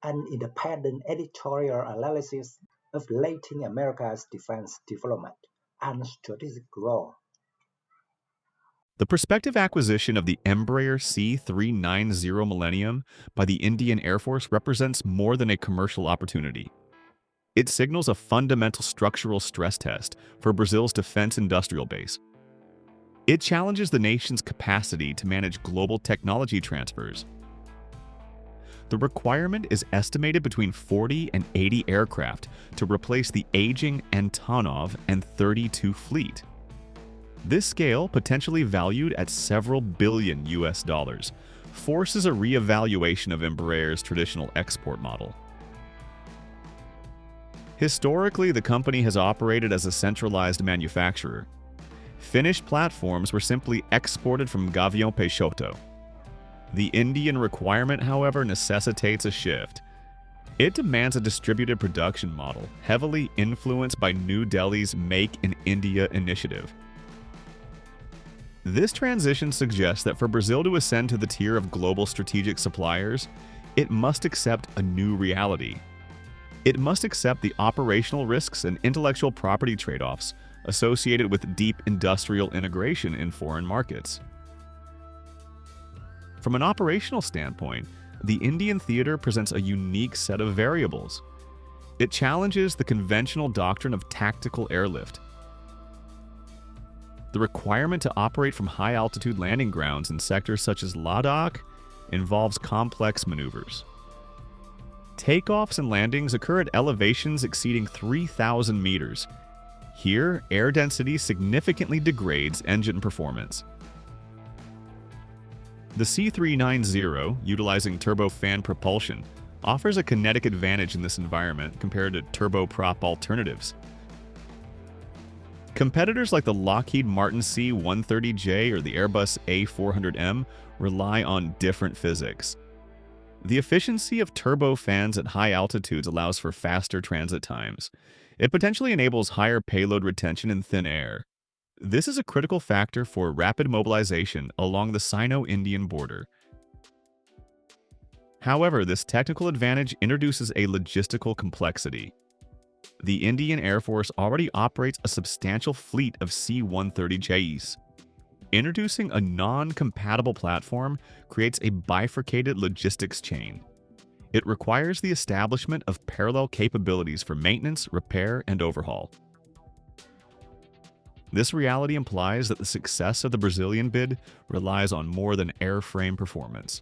an independent editorial analysis of Latin America's defense development and strategic role. The prospective acquisition of the Embraer C-390 Millennium by the Indian Air Force represents more than a commercial opportunity. It signals a fundamental structural stress test for Brazil's defense industrial base. It challenges the nation's capacity to manage global technology transfers. The requirement is estimated between 40 and 80 aircraft to replace the aging Antonov and 32 fleet. This scale, potentially valued at several billion US dollars, forces a re-evaluation of Embraer's traditional export model. Historically, the company has operated as a centralized manufacturer. Finished platforms were simply exported from Gavião Peixoto. The Indian requirement, however, necessitates a shift. It demands a distributed production model, heavily influenced by New Delhi's Make in India initiative. This transition suggests that for Brazil to ascend to the tier of global strategic suppliers, it must accept a new reality. It must accept the operational risks and intellectual property trade-offs associated with deep industrial integration in foreign markets. From an operational standpoint, the Indian theater presents a unique set of variables. It challenges the conventional doctrine of tactical airlift. The requirement to operate from high-altitude landing grounds in sectors such as Ladakh involves complex maneuvers. Takeoffs and landings occur at elevations exceeding 3,000 meters. Here, air density significantly degrades engine performance. The C-390, utilizing turbofan propulsion, offers a kinetic advantage in this environment compared to turboprop alternatives. Competitors like the Lockheed Martin C-130J or the Airbus A400M rely on different physics. The efficiency of turbofans at high altitudes allows for faster transit times. It potentially enables higher payload retention in thin air. This is a critical factor for rapid mobilization along the Sino-Indian border. However, this technical advantage introduces a logistical complexity. The Indian Air Force already operates a substantial fleet of C-130Js. Introducing a non-compatible platform creates a bifurcated logistics chain. It requires the establishment of parallel capabilities for maintenance, repair, and overhaul. This reality implies that the success of the Brazilian bid relies on more than airframe performance.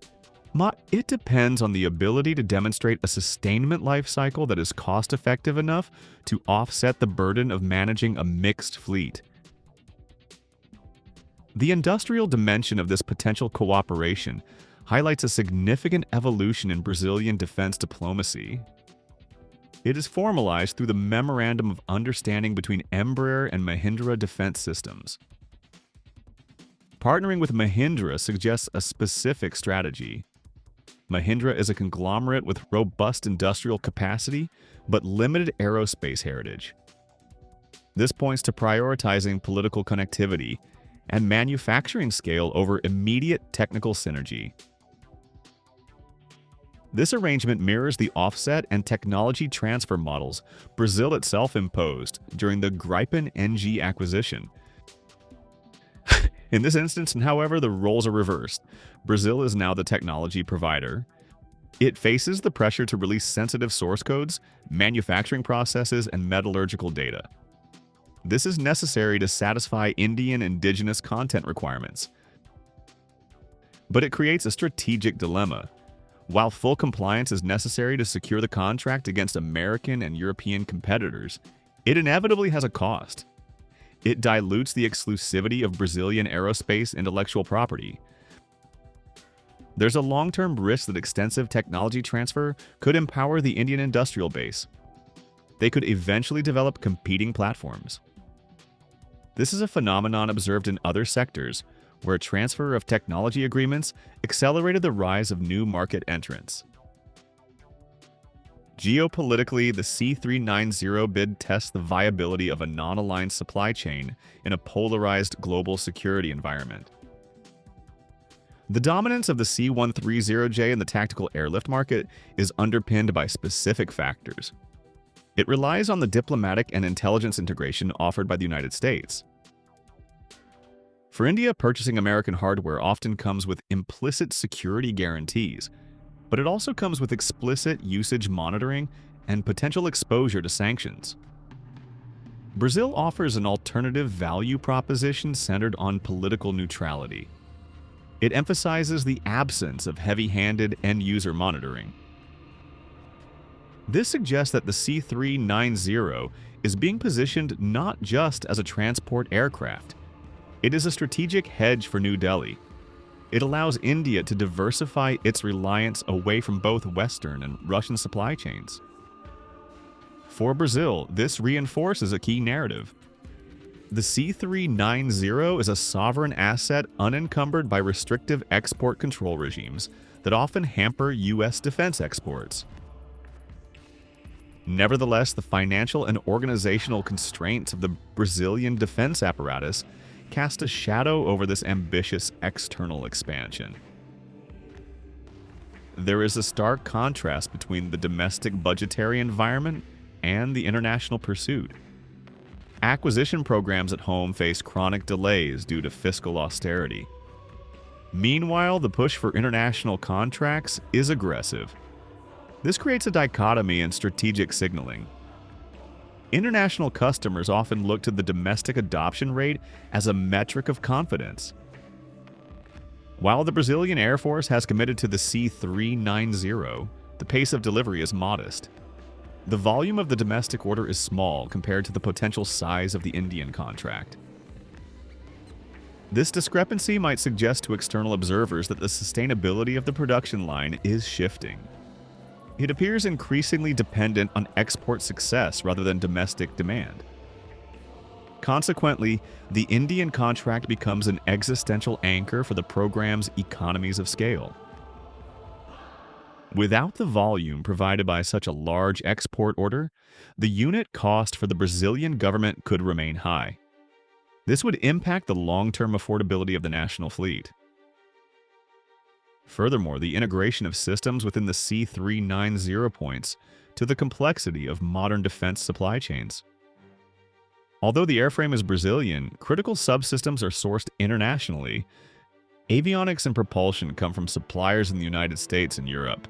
It depends on the ability to demonstrate a sustainment life cycle that is cost-effective enough to offset the burden of managing a mixed fleet. The industrial dimension of this potential cooperation highlights a significant evolution in Brazilian defense diplomacy. It is formalized through the Memorandum of Understanding between Embraer and Mahindra Defense Systems. Partnering with Mahindra suggests a specific strategy. Mahindra is a conglomerate with robust industrial capacity, but limited aerospace heritage. This points to prioritizing political connectivity and manufacturing scale over immediate technical synergy. This arrangement mirrors the offset and technology transfer models Brazil itself imposed during the Gripen NG acquisition. In this instance, however, the roles are reversed. Brazil is now the technology provider. It faces the pressure to release sensitive source codes, manufacturing processes, and metallurgical data. This is necessary to satisfy Indian indigenous content requirements. But it creates a strategic dilemma. While full compliance is necessary to secure the contract against American and European competitors, it inevitably has a cost. It dilutes the exclusivity of Brazilian aerospace intellectual property. There's a long-term risk that extensive technology transfer could empower the Indian industrial base. They could eventually develop competing platforms. This is a phenomenon observed in other sectors, where transfer of technology agreements accelerated the rise of new market entrants. Geopolitically, the C-390 bid tests the viability of a non-aligned supply chain in a polarized global security environment. The dominance of the C-130J in the tactical airlift market is underpinned by specific factors. It relies on the diplomatic and intelligence integration offered by the United States. For India, purchasing American hardware often comes with implicit security guarantees, but it also comes with explicit usage monitoring and potential exposure to sanctions. Brazil offers an alternative value proposition centered on political neutrality. It emphasizes the absence of heavy-handed end-user monitoring. This suggests that the C-390 is being positioned not just as a transport aircraft. It is a strategic hedge for New Delhi. It allows India to diversify its reliance away from both Western and Russian supply chains. For Brazil, this reinforces a key narrative. The C-390 is a sovereign asset unencumbered by restrictive export control regimes that often hamper U.S. defense exports. Nevertheless, the financial and organizational constraints of the Brazilian defense apparatus cast a shadow over this ambitious external expansion. There is a stark contrast between the domestic budgetary environment and the international pursuit. Acquisition programs at home face chronic delays due to fiscal austerity. Meanwhile, the push for international contracts is aggressive. This creates a dichotomy in strategic signaling. International customers often look to the domestic adoption rate as a metric of confidence. While the Brazilian Air Force has committed to the C-390, the pace of delivery is modest. The volume of the domestic order is small compared to the potential size of the Indian contract. This discrepancy might suggest to external observers that the sustainability of the production line is shifting. It appears increasingly dependent on export success rather than domestic demand. Consequently, the Indian contract becomes an existential anchor for the program's economies of scale. Without the volume provided by such a large export order, the unit cost for the Brazilian government could remain high. This would impact the long-term affordability of the national fleet. Furthermore, the integration of systems within the C-390 points to the complexity of modern defense supply chains. Although the airframe is Brazilian, critical subsystems are sourced internationally. Avionics and propulsion come from suppliers in the United States and Europe.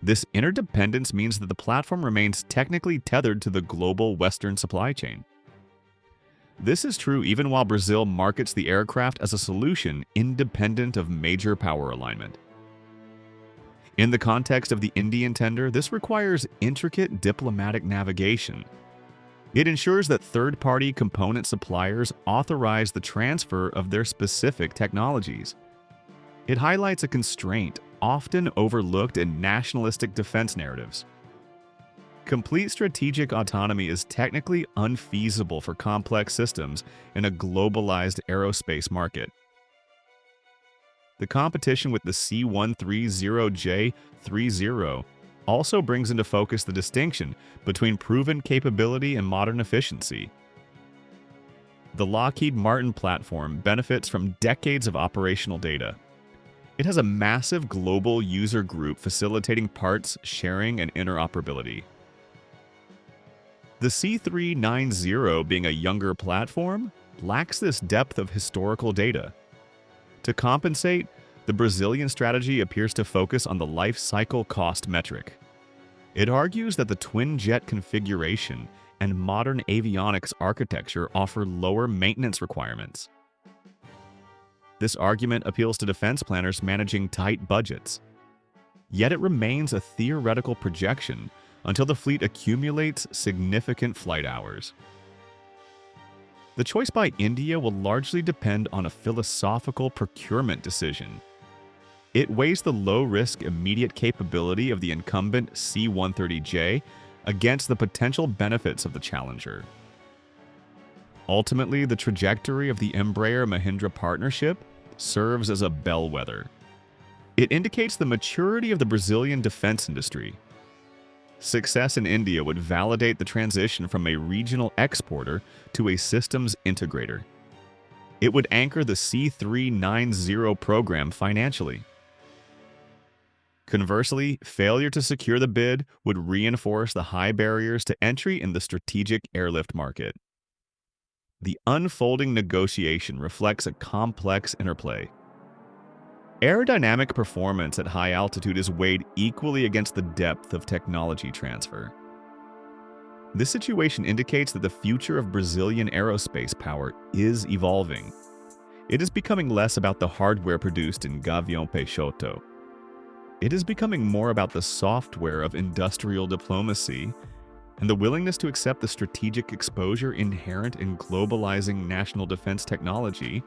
This interdependence means that the platform remains technically tethered to the global Western supply chain. This is true even while Brazil markets the aircraft as a solution independent of major power alignment. In the context of the Indian tender, this requires intricate diplomatic navigation. It ensures that third-party component suppliers authorize the transfer of their specific technologies. It highlights a constraint often overlooked in nationalistic defense narratives. Complete strategic autonomy is technically unfeasible for complex systems in a globalized aerospace market. The competition with the C-130J 30 also brings into focus the distinction between proven capability and modern efficiency. The Lockheed Martin platform benefits from decades of operational data. It has a massive global user group facilitating parts sharing and interoperability. The C-390, being a younger platform, lacks this depth of historical data. To compensate, the Brazilian strategy appears to focus on the life cycle cost metric. It argues that the twin-jet configuration and modern avionics architecture offer lower maintenance requirements. This argument appeals to defense planners managing tight budgets. Yet it remains a theoretical projection until the fleet accumulates significant flight hours. The choice by India will largely depend on a philosophical procurement decision. It weighs the low-risk immediate capability of the incumbent C-130J against the potential benefits of the Challenger. Ultimately, the trajectory of the Embraer-Mahindra partnership serves as a bellwether. It indicates the maturity of the Brazilian defense industry. Success in India would validate the transition from a regional exporter to a systems integrator. It would anchor the C-390 program financially. Conversely, failure to secure the bid would reinforce the high barriers to entry in the strategic airlift market. The unfolding negotiation reflects a complex interplay. Aerodynamic performance at high altitude is weighed equally against the depth of technology transfer. This situation indicates that the future of Brazilian aerospace power is evolving. It is becoming less about the hardware produced in Gavião Peixoto. It is becoming more about the software of industrial diplomacy and the willingness to accept the strategic exposure inherent in globalizing national defense technology